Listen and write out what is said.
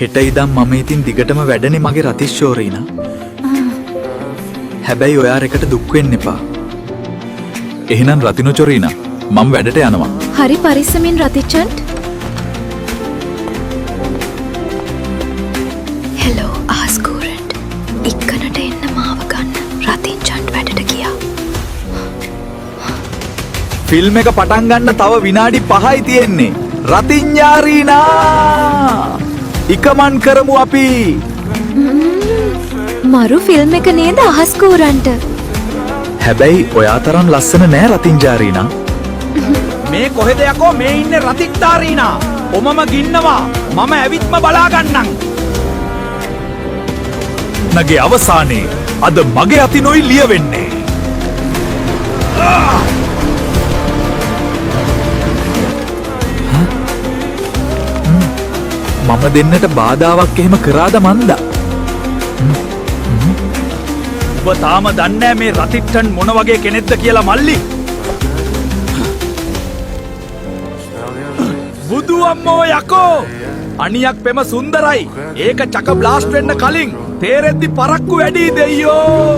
හෙට ඉදම් මම ඉතින් දිගටම වැඩනේ මගේ රතිශ්ශෝරීනා. හැබැයි ඔයා එකට දුක් වෙන්න එපා. එහෙනම් රතිනෝ චොරීනා මම වැඩට යනවා. හරි පරිස්සමින් රතිචන්ට්. හෙලෝ ආස්කූරන්ට්. ඉක්කනට එන්න මාව ගන්න. රතිචන්ට් වැඩට ගියා. ෆිල්ම් එක පටන් ගන්න තව විනාඩි 5යි තියෙන්නේ. රතිඤ්ඤාරීනා ඉකමන් කරමු අපි. මරු ෆිල්ම් එක නේද ආස්කූරන්ට? හැබැයි ඔයා තරම් ලස්සන නෑ රතිඤ්ඤාරීනා. මේ කොහෙද යකෝ මේ ඉන්නේ රතික්තාරීනා. ඔමම ගින්නවා. මම ඇවිත්ම බලා ගන්නම්. නගේ අවසානයේ අද මගේ අතිනොයි ලියවෙන්නේ. මම දෙන්නට බාධාවක් එහෙම කරාද මන්දා? ඔබ තාම දන්නේ මේ රතිට්ටන් මොන වගේ කෙනෙක්ද කියලා මල්ලි. බුදු අම්මෝ යකෝ. අනියක් පෙම සුන්දරයි. ඒක චක බ්ලාස්ට් වෙන්න කලින් තේරෙද්දි පරක්කු වැඩි දෙයියෝ.